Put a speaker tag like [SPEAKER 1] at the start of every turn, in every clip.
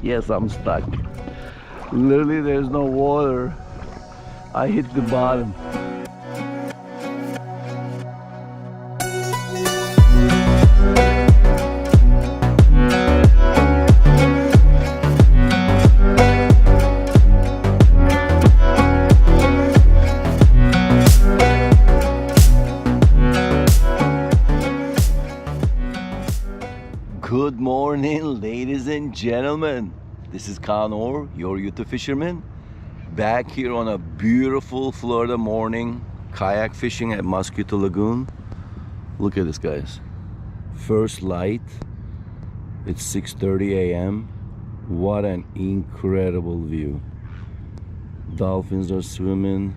[SPEAKER 1] Yes, I'm stuck. Literally, there's no water. I hit the bottom. Good morning, ladies and gentlemen. This is Connor, your YouTube fisherman, back here on a beautiful Florida morning, kayak fishing at Mosquito Lagoon. Look at this, guys. First light. It's 6:30 a.m. What an incredible view. Dolphins are swimming.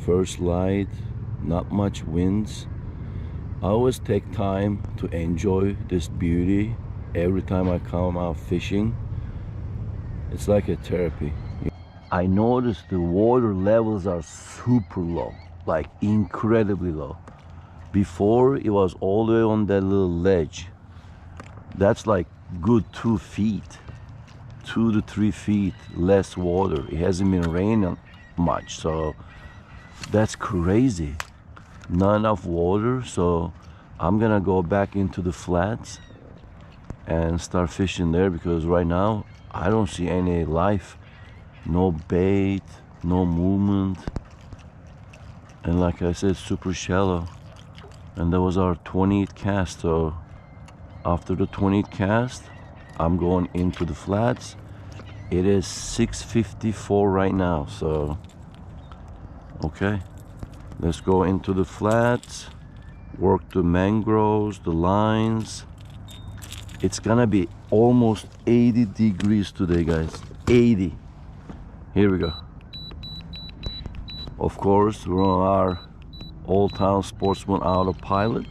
[SPEAKER 1] First light. Not much winds. I always take time to enjoy this beauty every time I come out fishing. It's like a therapy. I noticed the water levels are super low, like incredibly low. Before it was all the way on that little ledge. That's like good 2 feet, 2 to 3 feet less water. It hasn't been raining much, so that's crazy. Not enough water, so I'm gonna go back into the flats and start fishing there, because right now I don't see any life, no bait, no movement, and like I said, super shallow. And that was our 20th cast, so after the 20th cast I'm going into the flats. It is 6:54 right now, so okay. Let's go into the flats, work the mangroves, the lines. It's gonna be almost 80 degrees today, guys. 80. Here we go. Of course, we're on our Old Town Sportsman Autopilot.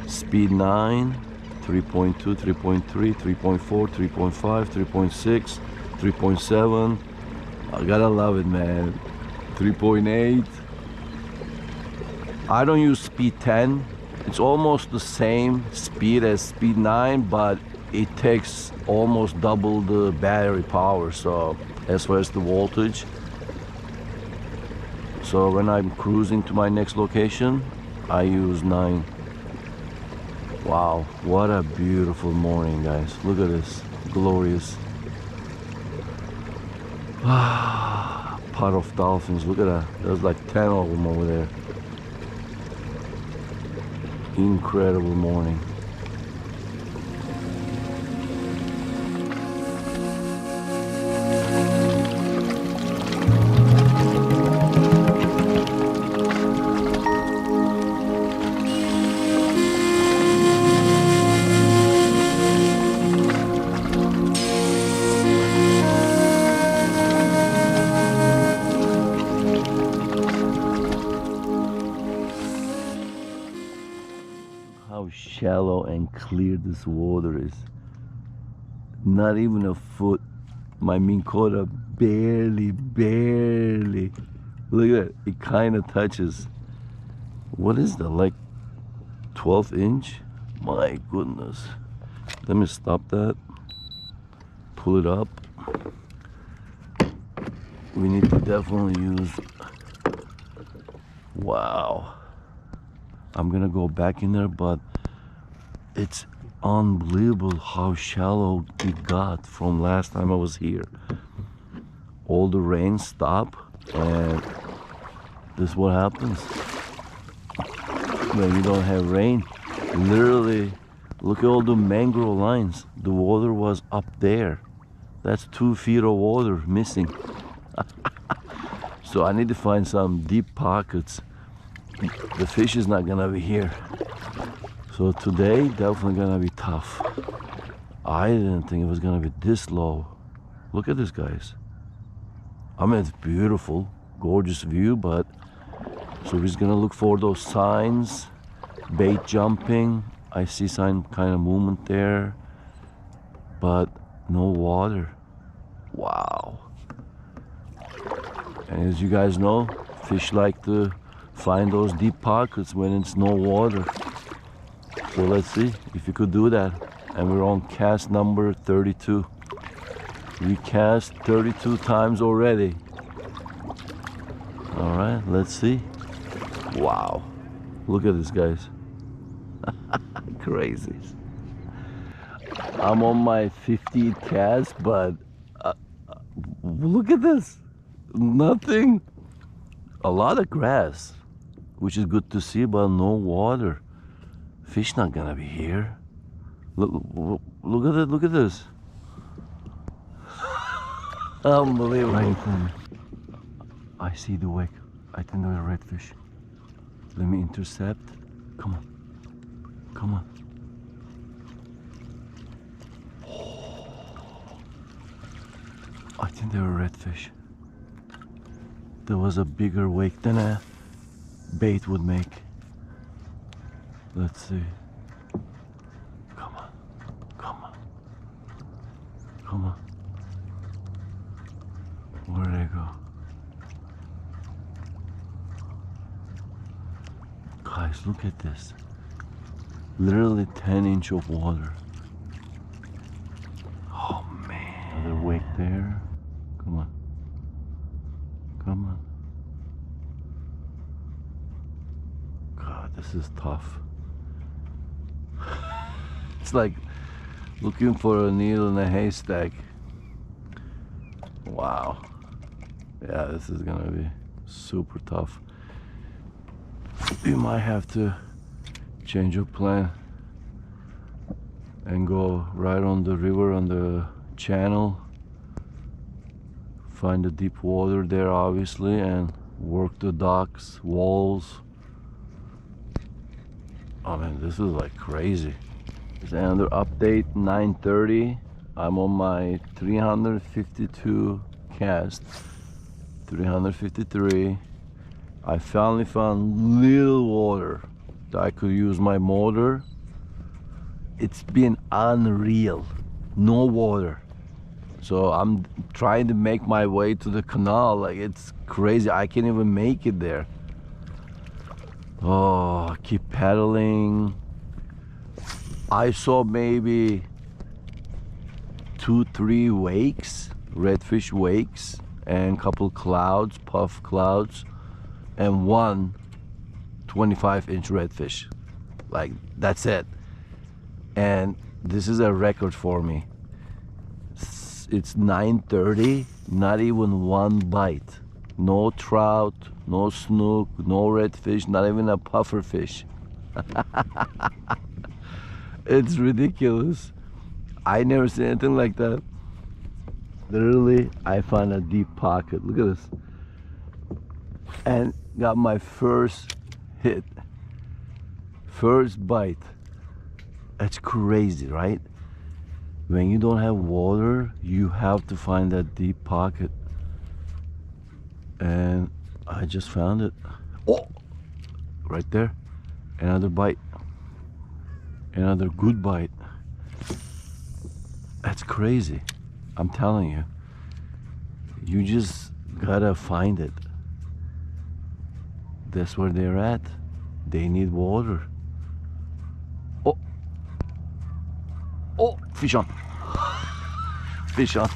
[SPEAKER 1] Speed 9, 3.2, 3.3, 3.4, 3.5, 3.6, 3.7. I gotta love it, man. 3.8. I don't use speed 10. It's almost the same speed as speed 9, but it takes almost double the battery power, so as far as the voltage. So when I'm cruising to my next location, I use 9. Wow, what a beautiful morning, guys. Look at this. Glorious. Pot of dolphins. Look at that. There's like 10 of them over there. Incredible morning. How shallow and clear this water is. Not even a foot. My Minn Kota barely. Look at it. It kind of touches. What is that? Like 12 inch? My goodness. Let me stop that. Pull it up. We need to definitely use. Wow. I'm gonna go back in there, but it's unbelievable how shallow it got from last time I was here. All the rain stopped, and this is what happens when you don't have rain. Literally, look at all the mangrove lines. The water was up there. That's 2 feet of water missing. So I need to find some deep pockets. The fish is not gonna be here, so today definitely gonna be tough. I didn't think it was gonna be this low. Look at this, guys. I mean, it's beautiful, gorgeous view, but so we're just gonna look for those signs. Bait jumping. I see some kind of movement there, but no water. Wow. And as you guys know, fish like to find those deep pockets when it's no water. So let's see if you could do that. And we're on cast number 32. We cast 32 times already. All right, let's see. Wow, look at this, guys. Crazy. I'm on my 50th cast, but look at this. Nothing. A lot of grass, which is good to see, but no water. Fish not gonna be here. Look at it. Look at this. Unbelievable. Right in front of me. I see the wake. I think there's a redfish. Let me intercept. Come on. Come on. I think they were redfish. There was a bigger wake than a bait would make. Let's see. Come on. Come on. Come on. Where'd they go? Guys, look at this. Literally 10 inches of water. Oh man. Another wake there. Come on. Come on. God, this is tough. It's like looking for a needle in a haystack. Wow. Yeah, this is gonna be super tough. We might have to change our plan and go right on the river, on the channel, find the deep water there obviously, and work the docks, walls. I mean, this is like crazy. There's another update, 9:30. I'm on my 352 cast, 353. I finally found little water that I could use my motor. It's been unreal, no water. So I'm trying to make my way to the canal. Like, it's crazy. I can't even make it there. Oh, I keep paddling. I saw maybe 2-3 wakes, redfish wakes, and a couple clouds, puff clouds, and one 25-inch redfish. Like, that's it. And this is a record for me. It's 9:30, not even one bite. No trout, no snook, no redfish, not even a puffer fish. It's ridiculous. I never seen anything like that. Literally, I found a deep pocket. Look at this. And got my first hit. First bite. That's crazy, right? When you don't have water, you have to find that deep pocket. And I just found it. Oh! Right there. Another bite. Another good bite. That's crazy. I'm telling you. You just gotta find it. That's where they're at. They need water. Oh! Oh! Fish on. Fish on.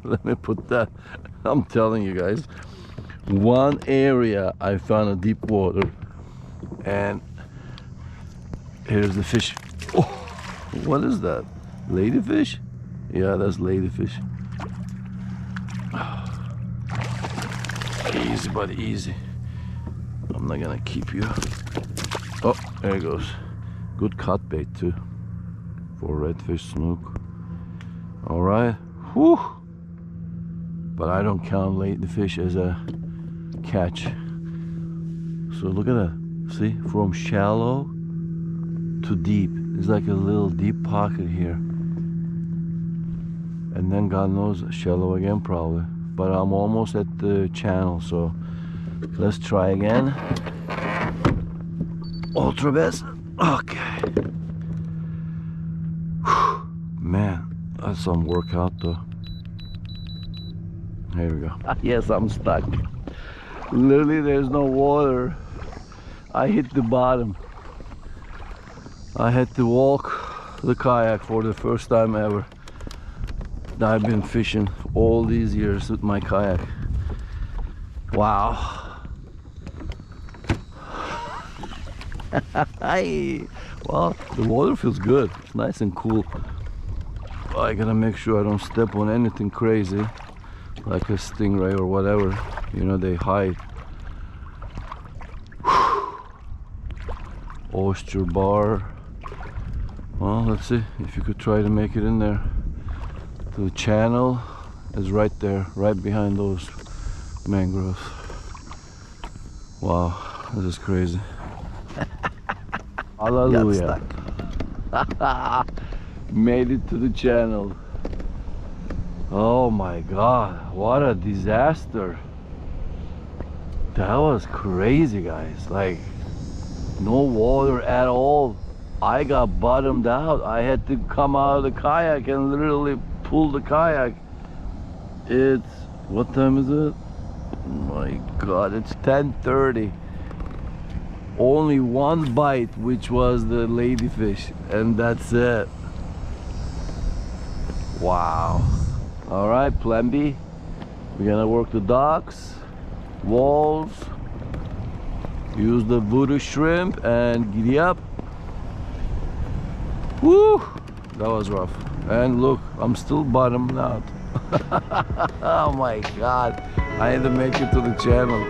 [SPEAKER 1] Let me put that. I'm telling you guys. One area I found a deep water. And here's the fish. Oh, what is that? Ladyfish? Yeah, that's ladyfish. Easy, buddy, easy. I'm not gonna keep you. Oh, there it goes. Good cut bait too for redfish, snook. All right. Whew. But I don't count ladyfish as a catch. So look at that. See, from shallow to deep. It's like a little deep pocket here. And then God knows, shallow again probably. But I'm almost at the channel, so let's try again. Ultra best. Okay. Whew. Man, that's some workout though. Here we go. Yes, I'm stuck. Literally, there's no water. I hit the bottom. I had to walk the kayak for the first time ever. I've been fishing all these years with my kayak. Wow. Well, the water feels good. It's nice and cool. I gotta make sure I don't step on anything crazy, like a stingray or whatever. You know, they hide. Oyster bar. Well, let's see if you could try to make it in there. The channel is right there, right behind those mangroves. Wow, this is crazy. Hallelujah. Made it to the channel. Oh my God, what a disaster. That was crazy, guys. Like, no water at all. I got bottomed out. I had to come out of the kayak and literally pull the kayak. It's, what time is it? Oh my God, it's 10:30. Only one bite, which was the ladyfish, and that's it. Wow. All right, plan B. We're gonna work the docks, walls, use the voodoo shrimp, and giddy up. Woo! That was rough. And look, I'm still bottoming out. Oh my God. I had to make it to the channel.